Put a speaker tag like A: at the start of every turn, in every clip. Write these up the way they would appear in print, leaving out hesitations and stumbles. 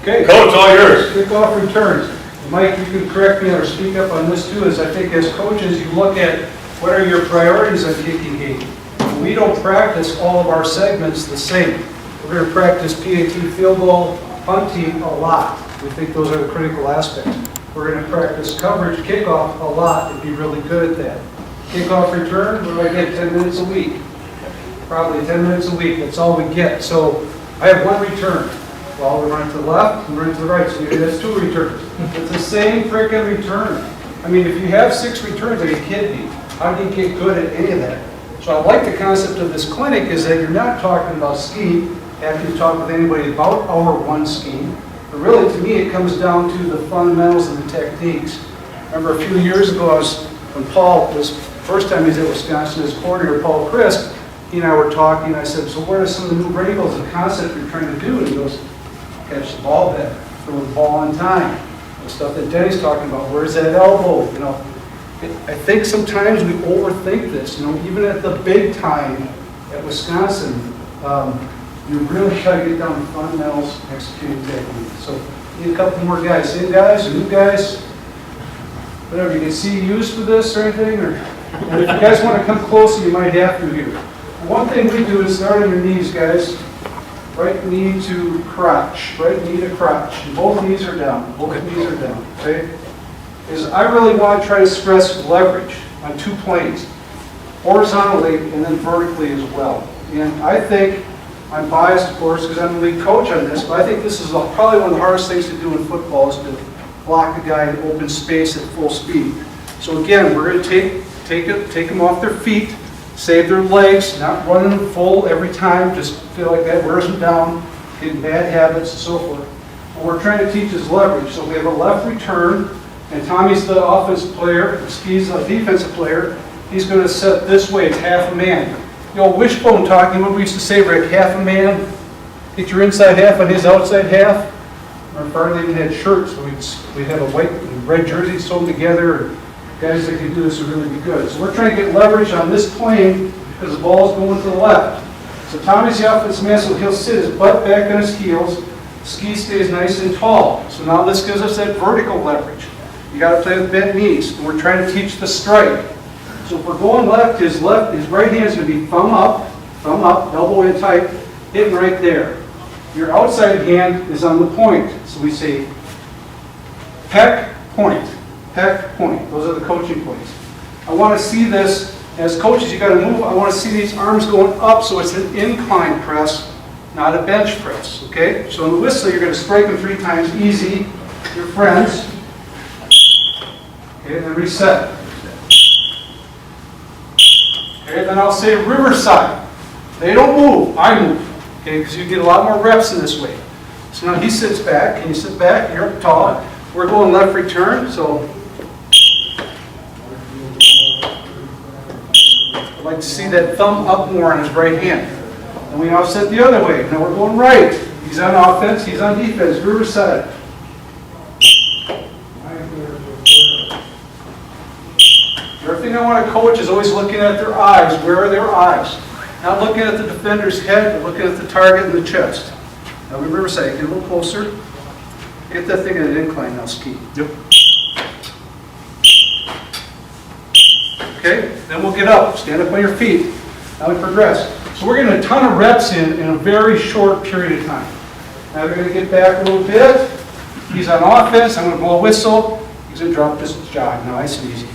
A: Okay.
B: Coach, all yours.
A: Kickoff returns. Mike, you can correct me or speak up on this too, is I think as coaches, you look at what are your priorities on kicking game. We don't practice all of our segments the same. We're going to practice PAT, field goal, punt team a lot. We think those are the critical aspects. We're going to practice coverage, kickoff a lot, and be really good at that. Kickoff return, what do I get, 10 minutes a week? Probably 10 minutes a week, that's all we get. So I have one return. Well, we run to the left, we run to the right, so that's 2 returns. It's the same frickin' return. I mean, if you have 6 returns, are you kidding me? How do you get good at any of that? So I like the concept of this clinic is that you're not talking about scheme after you talk with anybody about our one scheme. But really, to me, it comes down to the fundamentals and the techniques. Remember a few years ago, when Paul, this first time he was at Wisconsin as coordinator, Paul Crisp, he and I were talking, I said, so what are some of the new wrinkles and concepts you're trying to do? And he goes, catch the ball better, throw the ball on time. The stuff that Denny's talking about, where's that elbow? You know, I think sometimes we overthink this. You know, even at the big time at Wisconsin, you really got to get down to fundamentals, executing technique. So, need a couple more guys. Same guys, or new guys, whatever. You can see use for this or anything, or and if you guys want to come closer, you might have to here. One thing we do is start on your knees, guys. Right knee to crotch, right knee to crotch. And both knees are down, both knees are down, okay? Is I really want to try to stress leverage on 2 planes, horizontally and then vertically as well. And I think, I'm biased of course because I'm the lead coach on this, but I think this is probably one of the hardest things to do in football is to block a guy in open space at full speed. So again, we're going to take them off their feet, save their legs, not running them full every time, just feel like that wears them down, getting bad habits and so forth. What we're trying to teach is leverage. So we have a left return, and Tommy's the offensive player, Ski's the defensive player. He's going to set this way, it's half a man. The old wishbone talking, what we used to say, Rick, half a man, get your inside half on his outside half. Our father even had shirts, so we'd have a white and red jersey sewn together. Guys that can do this would really be good. So we're trying to get leverage on this plane because the ball is going to the left. So Tommy's the offensive man, so he'll sit his butt back on his heels. Ski stays nice and tall. So now this gives us that vertical leverage. You got to play with bent knees. And we're trying to teach the strike. So if we're going left, his right hand is going to be thumb up, elbow in tight, hitting right there. Your outside hand is on the point. So we say peck, point. Peck, point. Those are the coaching points. I want to see this, as coaches, you got to move. I want to see these arms going up so it's an incline press, not a bench press, okay? So in the whistle, you're going to strike them 3 times, easy, your friends. Okay, then reset. Okay, then I'll say riverside. They don't move, I move, okay, because you get a lot more reps in this way. So now he sits back. Can you sit back? You're up tall. We're going left return, so I'd like to see that thumb up more on his right hand. And we now set the other way. Now we're going right. He's on offense, he's on defense, riverside. The other thing I want to coach is always looking at their eyes. Where are their eyes? Not looking at the defender's head, but looking at the target in the chest. Now we riverside, get a little closer. Get that thing at an incline now, Ski.
B: Yep.
A: Okay, then we'll get up. Stand up on your feet. Now we progress. So we're getting a ton of reps in a very short period of time. Now we're going to get back a little bit. He's on offense. I'm going to blow a whistle. He's going to drop this jog. Nice and easy.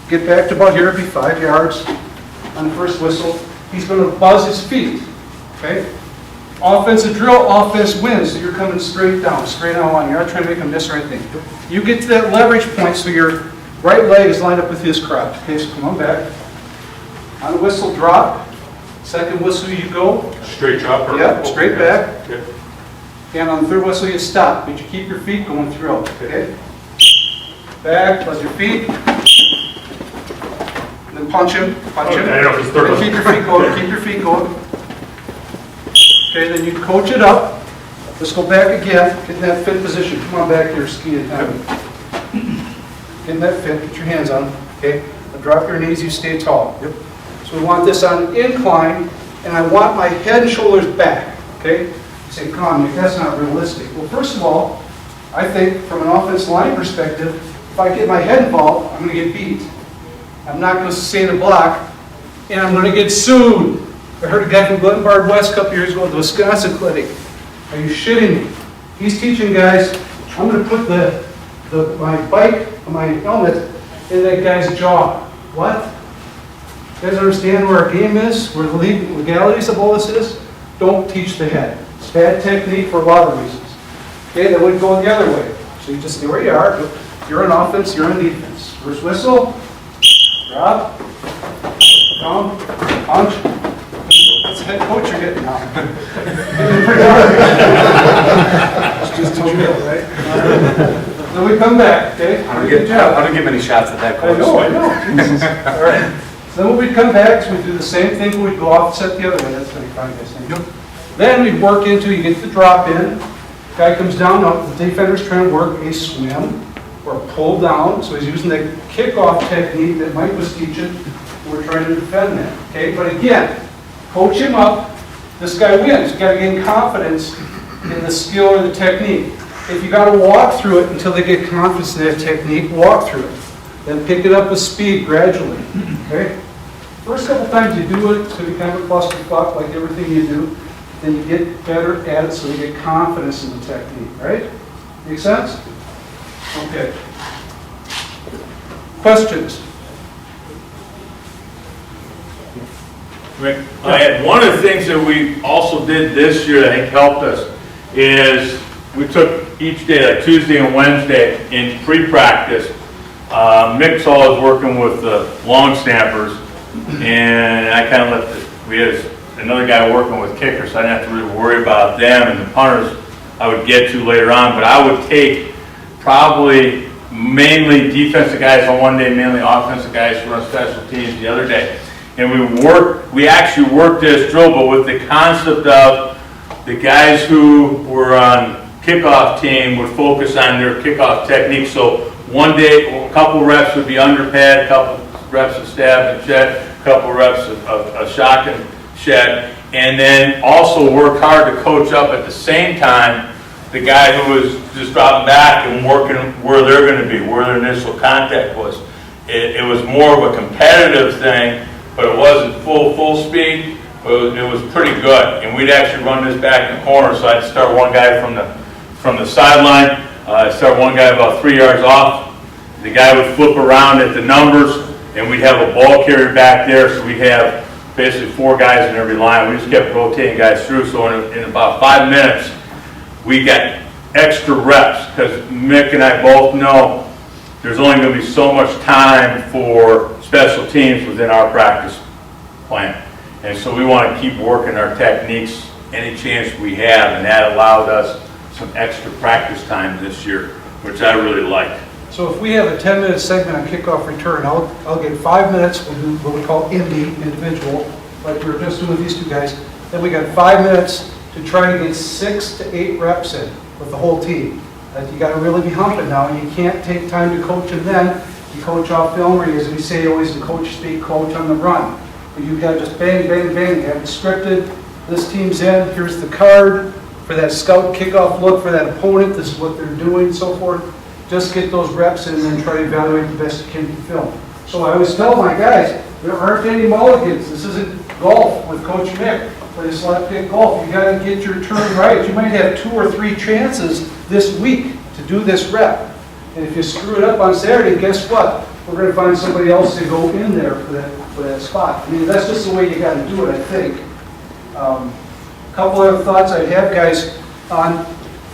A: Get back to about here. It'll be 5 yards on the first whistle. He's going to buzz his feet. Okay? Offensive drill, offense wins. So you're coming straight down, straight on line. You're not trying to make him miss or anything. You get to that leverage point so your right leg is lined up with his crotch. Okay, so come on back. On the whistle, drop. Second whistle, you go.
B: Straight drop? Or
A: Yep, straight back.
B: Okay.
A: And on the third whistle, you stop. But you keep your feet going through. Okay? Back, buzz your feet. And then punch him. Punch him.
B: I know, it's third
A: And keep your feet going. Keep your feet going. Okay, then you coach it up. Let's go back again. Get in that fit position. Come on back here, Ski and Tommy. Get in that fit. Get your hands on. Okay. Now drop your knees. You stay tall. Yep. So we want this on incline, and I want my head and shoulders back. Okay. You say, come on, Nick, that's not realistic. Well, first of all, I think from an offensive line perspective, if I get my head involved, I'm going to get beat. I'm not going to sustain a block, and I'm going to get sued. I heard a guy from Glenbard West a couple years ago at the Wisconsin clinic. Are you shitting me? He's teaching guys, I'm going to put my bike, my helmet in that guy's jaw. What? You guys understand where our game is? Where the legalities of all this is? Don't teach the head. It's bad technique for a lot of reasons. Okay, that wouldn't go the other way. So you just stay where you are. You're on offense, you're on defense. First whistle, drop, down, punch. That's the head coach you're getting now. It's just too real, right? Then we come back, okay?
B: I don't get many shots at that coach.
A: I know. Jesus. All right. So then when we come back, so we do the same thing, we'd go offset the other way. That's 35 guys. Yep. Then we'd work into, you get the drop in, guy comes down, now the defender's trying to work a swim or pull down, so he's using the kickoff technique that Mike was teaching. We're trying to defend that, okay? But again, coach him up, this guy wins. You got to gain confidence in the skill or the technique. If you got to walk through it until they get confidence in that technique, walk through it. Then pick it up with speed gradually, okay? First couple times you do it, it's going to be kind of a clusterfuck like everything you do. Then you get better at it so you get confidence in the technique, right? Make sense? Okay. Questions?
C: One of the things that we also did this year that I think helped us is we took each day, like Tuesday and Wednesday, in pre-practice. Mick Saul is working with the long snappers, and I kind of let we had another guy working with kickers, so I didn't have to really worry about them, and the punters I would get to later on, but I would take probably mainly defensive guys on one day, mainly offensive guys to run special teams the other day. And we actually worked this drill, but with the concept of the guys who were on kickoff team would focus on their kickoff technique. So one day, a couple reps would be under pad, a couple reps of stab and shed, a couple reps of shock and shed, and then also work hard to coach up at the same time the guy who was just dropping back and working where they're going to be, where their initial contact was. It was more of a competitive thing, but it wasn't full speed, but it was pretty good. And we'd actually run this back in the corner, so I'd start one guy from the sideline, I'd start one guy about 3 yards off. The guy would flip around at the numbers, and we'd have a ball carrier back there, so we'd have basically 4 guys in every line. We just kept rotating guys through, so in about 5 minutes, we got extra reps, because Mick and I both know there's only going to be so much time for special teams within our practice plan. And so we want to keep working our techniques any chance we have, and that allowed us some extra practice time this year, which I really like.
A: So if we have a 10-minute segment on kickoff return, I'll get 5 minutes, we'll do what we call individual, like we were just doing with these 2 guys. Then we got 5 minutes to try to get 6 to 8 reps in with the whole team. You got to really be humping now, and you can't take time to coach and then you coach off film, or as we say always in coach speak, coach on the run. But you got to just bang, bang, bang. You have it scripted. This team's in. Here's the card for that scout kickoff look for that opponent. This is what they're doing, so forth. Just get those reps in and then try to evaluate the best you can from film. So I always tell my guys, there aren't any mulligans. This isn't golf with Coach Mick. Play slap kick golf. You got to get your turn right. You might have 2 or 3 chances this week to do this rep. And if you screw it up on Saturday, guess what? We're going to find somebody else to go in there for that spot. I mean, that's just the way you got to do it, I think. A couple other thoughts I'd have, guys, on,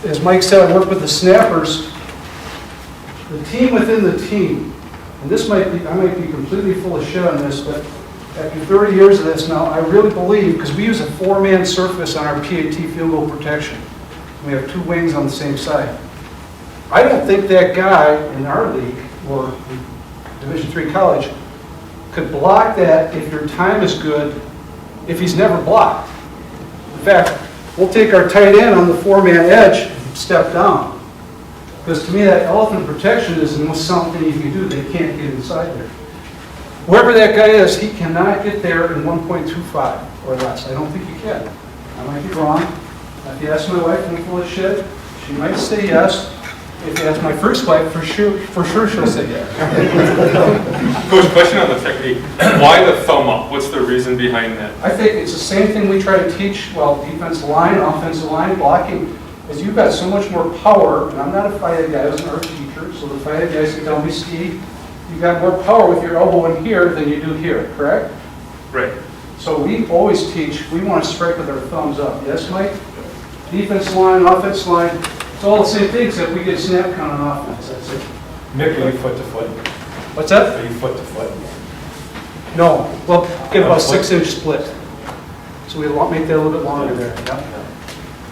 A: as Mike said, I work with the snappers. The team within the team, and this might be, I might be completely full of shit on this, but after 30 years of this now, I really believe, because we use a 4-man surface on our PAT field goal protection. We have 2 wings on the same side. I don't think that guy in our league, or Division III college, could block that if your time is good, if he's never blocked. In fact, we'll take our tight end on the 4-man edge and step down. Because to me, that elephant protection is the most something you can do. They can't get inside there. Whoever that guy is, he cannot get there in 1.25 or less. I don't think he can. I might be wrong. If you ask my wife, am I full of shit? She might say yes. If you ask my first wife, for sure she'll say yes.
D: Coach, question on the technique. Why the thumb up? What's the reason behind that?
A: I think it's the same thing we try to teach, well, defensive line, offensive line, blocking, is you've got so much more power, and I'm not a FIA guy, I was an art teacher, so the FIA guys can tell me, Steve, you've got more power with your elbow in here than you do here, correct?
D: Right.
A: So we always teach, we want to strike with our thumbs up. Yes, Mike? Defensive line, offensive line, it's all the same thing, except we get snap count on offense, that's it.
E: Mick, are you foot to foot?
A: What's that?
E: Are you foot to foot?
A: No, well, get about a 6-inch split. So we make that a little bit longer there. Yep.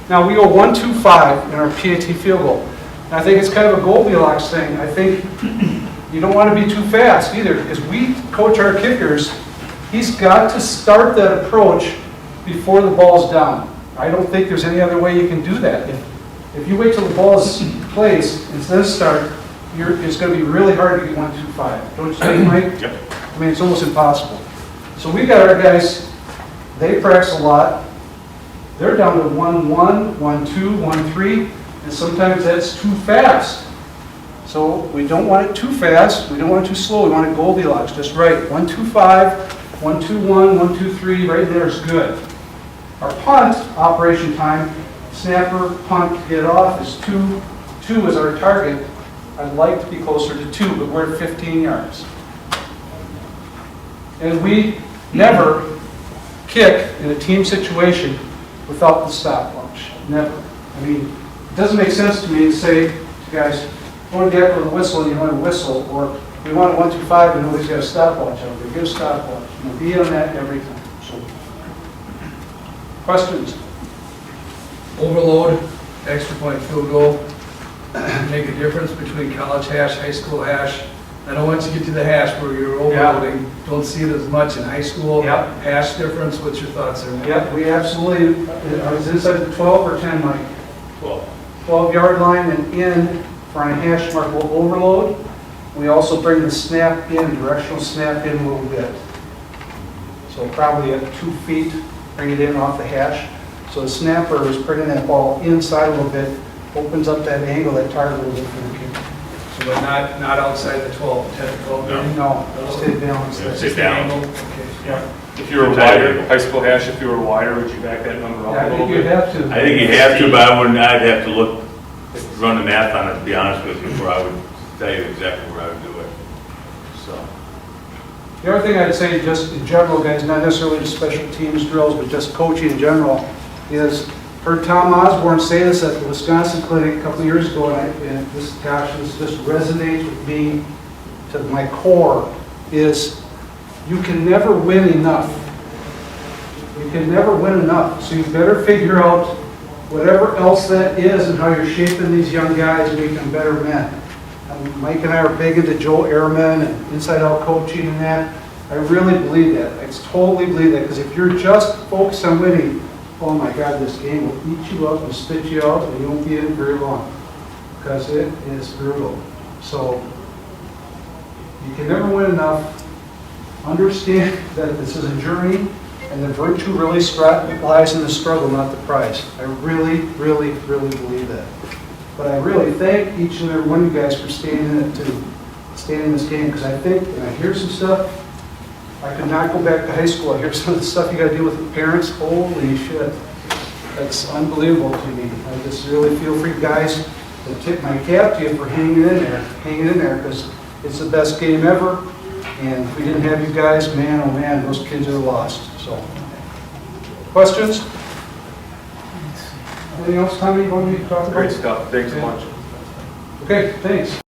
A: Now, we go 1-2-5 in our PAT field goal. And I think it's kind of a Goldilocks thing. I think you don't want to be too fast either, because we coach our kickers. He's got to start that approach before the ball's down. I don't think there's any other way you can do that. If you wait till the ball's placed and then start, it's going to be really hard to get 1-2-5. Don't you think, Mike?
D: Yep.
A: I mean, it's almost impossible. So we got our guys, they practice a lot. They're down to 1-1, 1-2, 1-3, and sometimes that's too fast. So we don't want it too fast, we don't want it too slow, we want it Goldilocks, just right. 1-2-5, 1-2-1, 1-2-3, right there is good. Our punt operation time, snapper, punt, get off is 2. 2 is our target. I'd like to be closer to 2, but we're at 15 yards. And we never kick in a team situation without the stopwatch. Never. I mean, it doesn't make sense to me to say to guys, go to the deck with a whistle and you want to whistle, or we want a 1-2-5 and nobody's got a stopwatch out there. Give a stopwatch. And be on that every time. So, questions?
F: Overload, extra point field goal, make a difference between college hash, high school hash. I know once you get to the hash where you're overloading, don't see it as much in high school.
A: Yep.
F: Hash difference, what's your thoughts there?
A: Yep, we absolutely, I was inside the 12 or 10, Mike?
C: 12.
A: 12-yard line and in for a hash mark will overload. We also bring the snap in, directional snap in a little bit. So probably at 2 feet, bring it in off the hash. So the snapper is bringing that ball inside a little bit, opens up that angle, that target a little bit for the kicker.
F: So, but not outside the 12, 10, 12.
C: No.
A: No, stay balanced.
C: Yeah,
A: That's
C: stay
A: just the
C: balanced.
A: angle.
F: Okay.
A: Yeah.
D: If you were wider, high school hash, if you were wider, would you back that number up
A: Yeah,
D: a
A: I
D: little
A: think you'd
D: bit?
A: have to.
C: I think you have to, but I wouldn't, I'd have to look, run the math on it, to be honest with you, before I would tell you exactly where I would do it. So,
A: The other thing I'd say, just in general, guys, not necessarily just special teams drills, but just coaching in general, is heard Tom Osborne say this at the Wisconsin clinic a couple of years ago, and this, gosh, this just resonates with me to my core, is you can never win enough. You can never win enough, so you better figure out whatever else that is and how you're shaping these young guys and making them better men. Mike and I are big into Joe Ehrman and inside-out coaching and that. I really believe that. I totally believe that, because if you're just focused on winning, oh my God, this game will eat you up and spit you out, and you won't be in it very long, because it is brutal. So you can never win enough. Understand that this is a journey, and the virtue really lies in the struggle, not the prize. I really, really, really believe that. But I really thank each and every one of you guys for staying in it too, staying in this game, because I think, and I hear some stuff, I could not go back to high school. I hear some of the stuff you got to deal with the parents. Holy shit. That's unbelievable to me. I just really feel for you guys to tip my cap to you for hanging in there, because it's the best game ever. And if we didn't have you guys, man, oh man, those kids are lost. So, questions? Anything else, Tommy, you want me to talk about?
D: Great stuff. Thanks so much.
A: Okay, thanks.